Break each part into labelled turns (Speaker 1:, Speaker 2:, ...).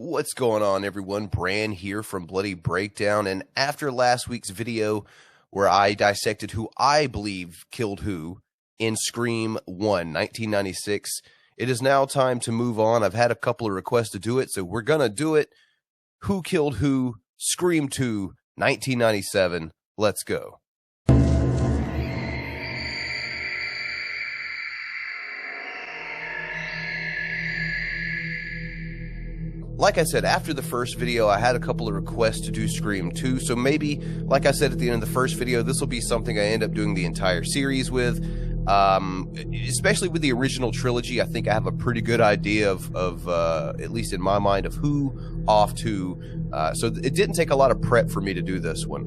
Speaker 1: What's going on, everyone? Bran here from Bloody Breakdown, and after last week's video where I dissected who I believe killed who in Scream 1, 1996, it is now time to move on. I've had a couple of requests to do it, so we're gonna do it. Who killed who? Scream 2, 1997. Let's go. Like I said, after the first video, I had a couple of requests to do Scream 2, so maybe, like I said at the end of the first video, this will be something I end up doing the entire series with. Especially with the original trilogy, I think I have a pretty good idea of at least in my mind, of who off to. So it didn't take a lot of prep for me to do this one.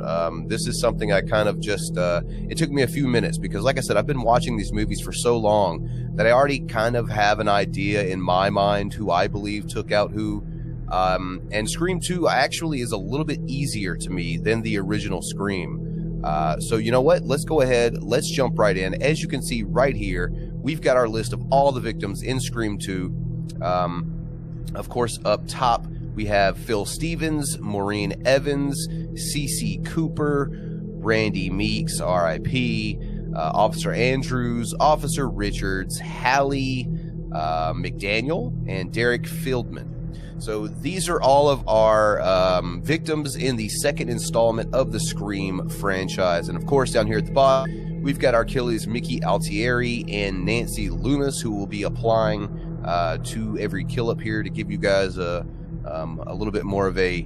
Speaker 1: This is something I kind of just, it took me a few minutes because, like I said, I've been watching these movies for so long that I already kind of have an idea in my mind who I believe took out who. And Scream 2 actually is a little bit easier to me than the original Scream. So you know what? Let's go ahead. Let's jump right in. As you can see right here, we've got our list of all the victims in Scream 2. Of course, up top, we have Phil Stevens, Maureen Evans, CeCe Cooper, Randy Meeks, R.I.P., Officer Andrews, Officer Richards, Hallie McDaniel, and Derek Fieldman. So these are all of our victims in the second installment of the Scream franchise. And of course, down here at the bottom, we've got our killers Mickey Altieri and Nancy Loomis, who will be applying to every kill up here to give you guys a little bit more of a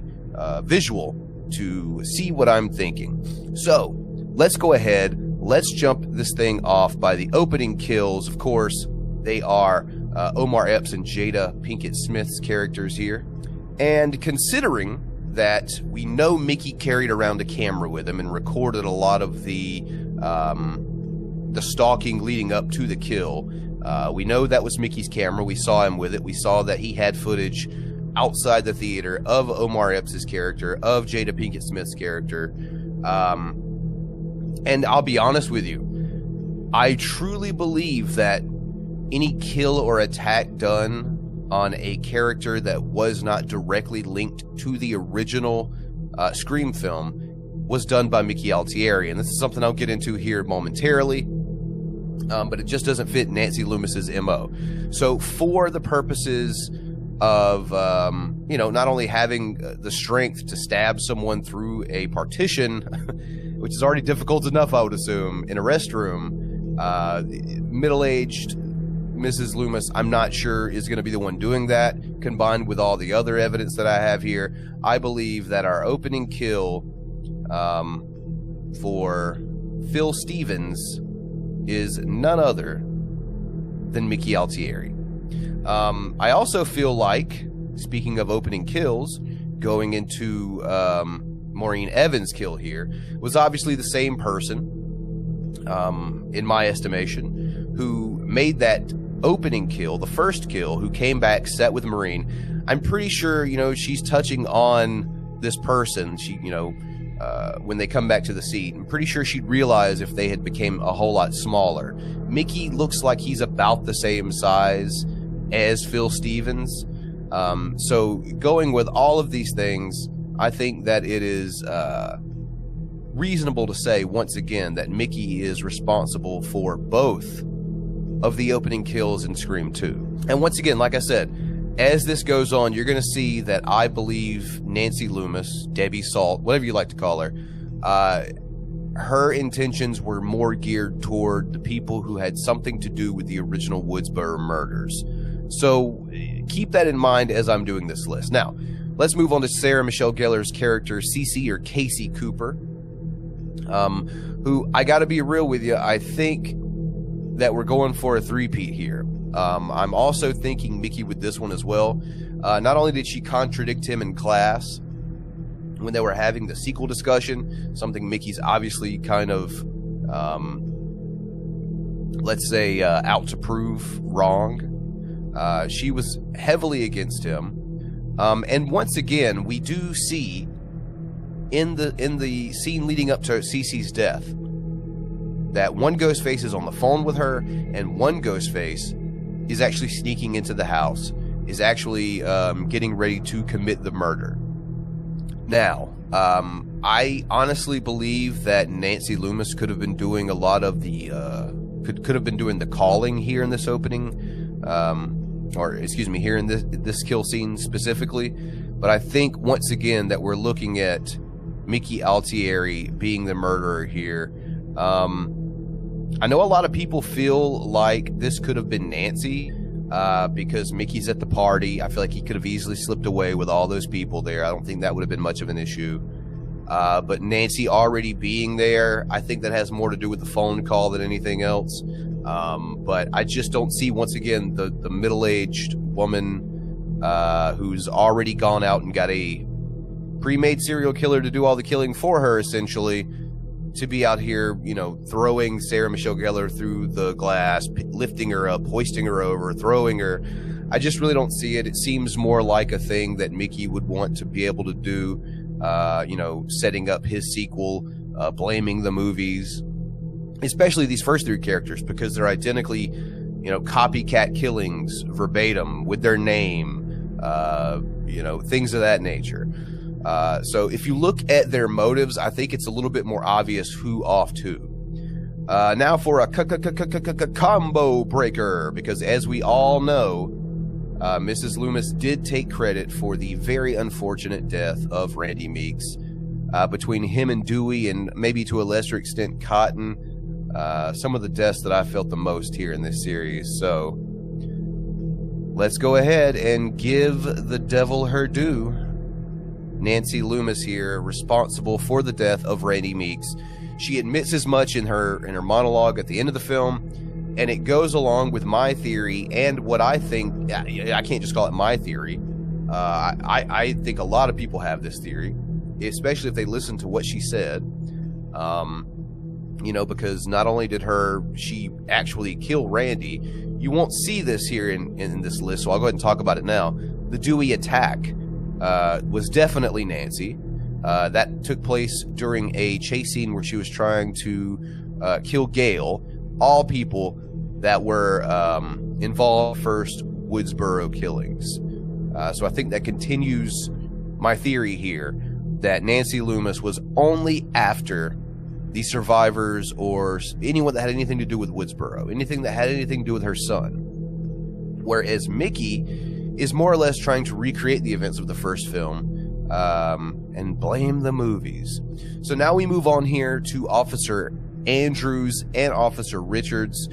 Speaker 1: visual to see what I'm thinking. So let's go ahead. Let's jump this thing off by the opening kills. Of course, they are Omar Epps and Jada Pinkett Smith's characters here. And considering that we know Mickey carried around a camera with him and recorded a lot of the stalking leading up to the kill, we know that was Mickey's camera. We saw him with it. We saw that he had footage outside the theater of Omar Epps' character, of Jada Pinkett Smith's character. And I'll be honest with you, I truly believe that any kill or attack done on a character that was not directly linked to the original Scream film was done by Mickey Altieri. And this is something I'll get into here momentarily, but it just doesn't fit Nancy Loomis's MO. So for the purposes of, you know, not only having the strength to stab someone through a partition, which is already difficult enough, I would assume, in a restroom, middle-aged Mrs. Loomis, I'm not sure, is going to be the one doing that. Combined with all the other evidence that I have here, I believe that our opening kill for Phil Stevens is none other than Mickey Altieri. I also feel like, speaking of opening kills, going into Maureen Evans' kill here, was obviously the same person, in my estimation, who made that opening kill, the first kill, who came back, sat with Maureen. I'm pretty sure, you know, she's touching on this person. She, you know, when they come back to the seat, I'm pretty sure she'd realize if they had became a whole lot smaller. Mickey looks like he's about the same size as Phil Stevens. So going with all of these things, I think that it is reasonable to say, once again, that Mickey is responsible for both of the opening kills in Scream 2. And once again, like I said, as this goes on, you're going to see that I believe Nancy Loomis, Debbie Salt, whatever you like to call her, her intentions were more geared toward the people who had something to do with the original Woodsboro murders. So keep that in mind as I'm doing this list. Now, let's move on to Sarah Michelle Gellar's character, CeCe, or Casey Cooper, who, I got to be real with you, I think that we're going for a three-peat here. I'm also thinking Mickey with this one as well. Not only did she contradict him in class when they were having the sequel discussion, something Mickey's obviously kind of, let's say, out to prove wrong. She was heavily against him. And once again, we do see in the scene leading up to CeCe's death that one Ghostface is on the phone with her, and one Ghostface is actually sneaking into the house is actually getting ready to commit the murder. Now, I honestly believe that Nancy Loomis could have been doing a lot of the could have been doing the calling here in this opening, or excuse me, here in this kill scene specifically. But I think once again that we're looking at Mickey Altieri being the murderer here. I know a lot of people feel like this could have been Nancy because Mickey's at the party. I feel like he could have easily slipped away with all those people there. I don't think that would have been much of an issue. But Nancy already being there, I think that has more to do with the phone call than anything else. But I just don't see, once again, the middle-aged woman who's already gone out and got a pre-made serial killer to do all the killing for her, essentially, to be out here, you know, throwing Sarah Michelle Gellar through the glass, lifting her up, hoisting her over, throwing her. I just really don't see it. It seems more like a thing that Mickey would want to be able to do, you know, setting up his sequel, blaming the movies, especially these first three characters, because they're identically, you know, copycat killings verbatim with their name, you know, things of that nature. So if you look at their motives, I think it's a little bit more obvious who offed who. Now for a combo breaker, because as we all know, Mrs. Loomis did take credit for the very unfortunate death of Randy Meeks. Between him and Dewey, and maybe to a lesser extent Cotton, some of the deaths that I felt the most here in this series. So let's go ahead and give the devil her due. Nancy Loomis here, responsible for the death of Randy Meeks. She admits as much in her monologue at the end of the film, and it goes along with my theory and what I think. I can't just call it my theory. I think a lot of people have this theory, especially if they listen to what she said. You know, because not only did she actually kill Randy, you won't see this here in this list, so I'll go ahead and talk about it now. The Dewey attack was definitely Nancy. That took place during a chase scene where she was trying to kill Gale, all people that were involved first Woodsboro killings. So I think that continues my theory here that Nancy Loomis was only after the survivors or anyone that had anything to do with Woodsboro, anything that had anything to do with her son. Whereas Mickey is more or less trying to recreate the events of the first film and blame the movies. So now we move on here to Officer Andrews and Officer Richards.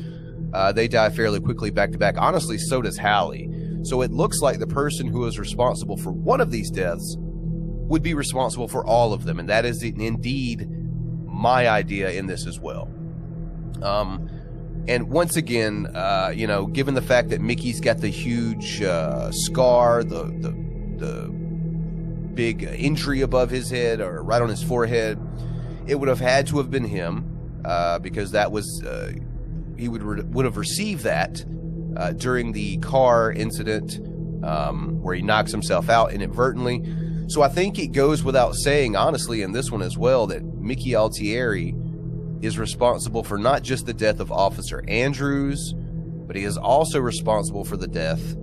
Speaker 1: They die fairly quickly back to back. Honestly, so does Hallie. So it looks like the person who is responsible for one of these deaths would be responsible for all of them, and that is indeed my idea in this as well. And once again, you know, given the fact that Mickey's got the huge scar, the big injury above his head or right on his forehead, it would have had to have been him, because that was he would have received that during the car incident where he knocks himself out inadvertently. So I think it goes without saying, honestly, in this one as well, that Mickey Altieri is responsible for not just the death of Officer Andrews, but he is also responsible for the death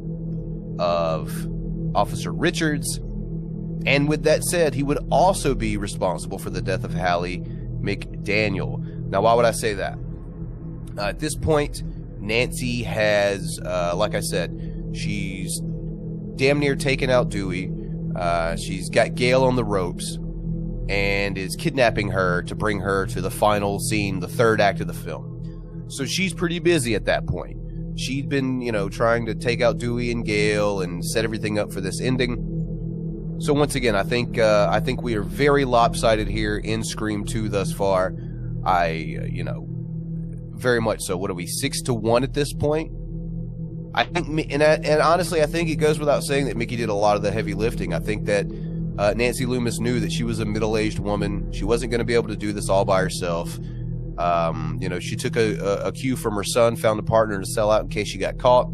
Speaker 1: of Officer Richards. And with that said, he would also be responsible for the death of Hallie McDaniel. Now, why would I say that? At this point, Nancy has, like I said, she's damn near taken out Dewey. She's got Gale on the ropes and is kidnapping her to bring her to the final scene, the third act of the film. So she's pretty busy at that point. She'd been, you know, trying to take out Dewey and Gale and set everything up for this ending. So once again, I think we are very lopsided here in Scream 2 thus far. You know, very much so. What are we, 6-1 at this point? I think, and honestly, I think it goes without saying that Mickey did a lot of the heavy lifting. I think that Nancy Loomis knew that she was a middle-aged woman. She wasn't going to be able to do this all by herself. You know, she took a cue from her son, found a partner to sell out in case she got caught.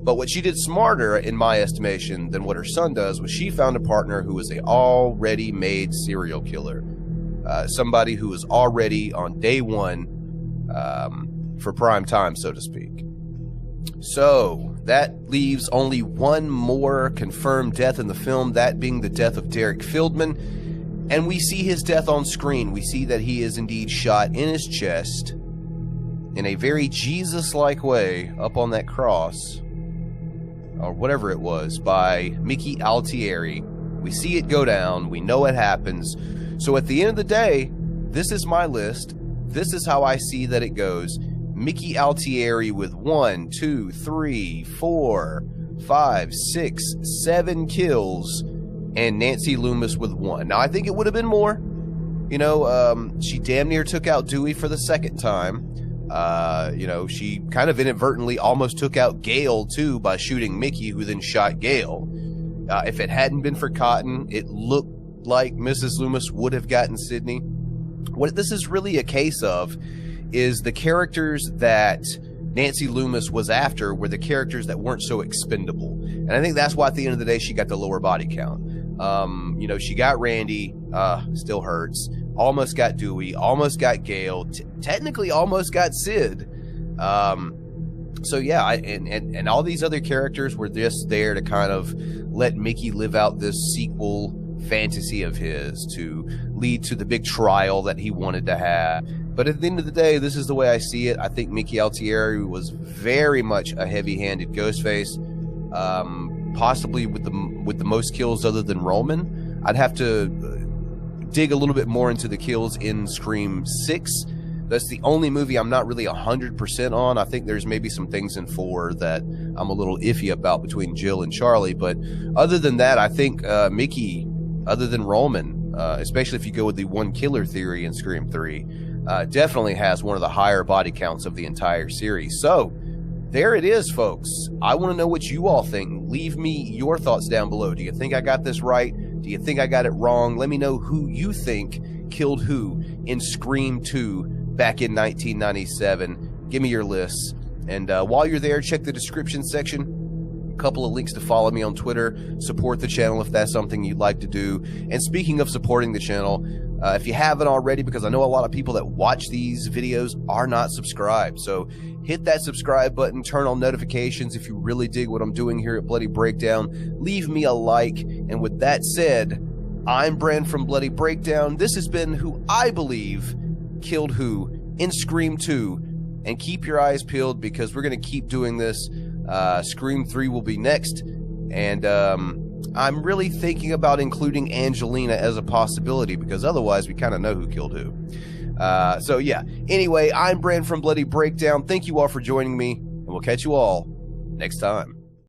Speaker 1: But what she did smarter, in my estimation, than what her son does was she found a partner who was a already made serial killer. Somebody who was already on day one for prime time, so to speak. So that leaves only one more confirmed death in the film, that being the death of Derek Fieldman. And we see his death on screen. We see that he is indeed shot in his chest in a very Jesus-like way up on that cross, or whatever it was, by Mickey Altieri. We see it go down. We know it happens. So at the end of the day, this is my list. This is how I see that it goes. Mickey Altieri with 1, 2, 3, 4, 5, 6, 7 kills, and Nancy Loomis with 1. Now, I think it would have been more. You know, she damn near took out Dewey for the second time. You know, she kind of inadvertently almost took out Gale, too, by shooting Mickey, who then shot Gale. If it hadn't been for Cotton, it looked like Mrs. Loomis would have gotten Sidney. What this is really a case of is the characters that Nancy Loomis was after were the characters that weren't so expendable. And I think that's why at the end of the day she got the lower body count. You know, she got Randy, still hurts, almost got Dewey, almost got Gale, technically almost got Sid. So yeah, and all these other characters were just there to kind of let Mickey live out this sequel fantasy of his to lead to the big trial that he wanted to have. But at the end of the day, this is the way I see it. I think Mickey Altieri was very much a heavy-handed Ghostface, possibly with the most kills other than Roman. I'd have to dig a little bit more into the kills in Scream 6. That's the only movie I'm not really 100% on. I think there's maybe some things in 4 that I'm a little iffy about between Jill and Charlie. But other than that, I think Mickey, other than Roman, especially if you go with the one killer theory in Scream 3, definitely has one of the higher body counts of the entire series. So there it is, folks. I want to know what you all think. Leave me your thoughts down below. Do you think I got this right? Do you think I got it wrong? Let me know who you think killed who in Scream 2 back in 1997. Give me your lists. And while you're there, check the description section. A couple of links to follow me on Twitter. Support the channel if that's something you'd like to do. And speaking of supporting the channel, if you haven't already, because I know a lot of people that watch these videos are not subscribed. So hit that subscribe button, turn on notifications if you really dig what I'm doing here at Bloody Breakdown. Leave me a like. And with that said, I'm Brand from Bloody Breakdown. This has been who I believe killed who in Scream 2. And keep your eyes peeled because we're going to keep doing this. Scream 3 will be next. And I'm really thinking about including Angelina as a possibility because otherwise we kind of know who killed who. So yeah, anyway, I'm Brand from Bloody Breakdown. Thank you all for joining me, and we'll catch you all next time.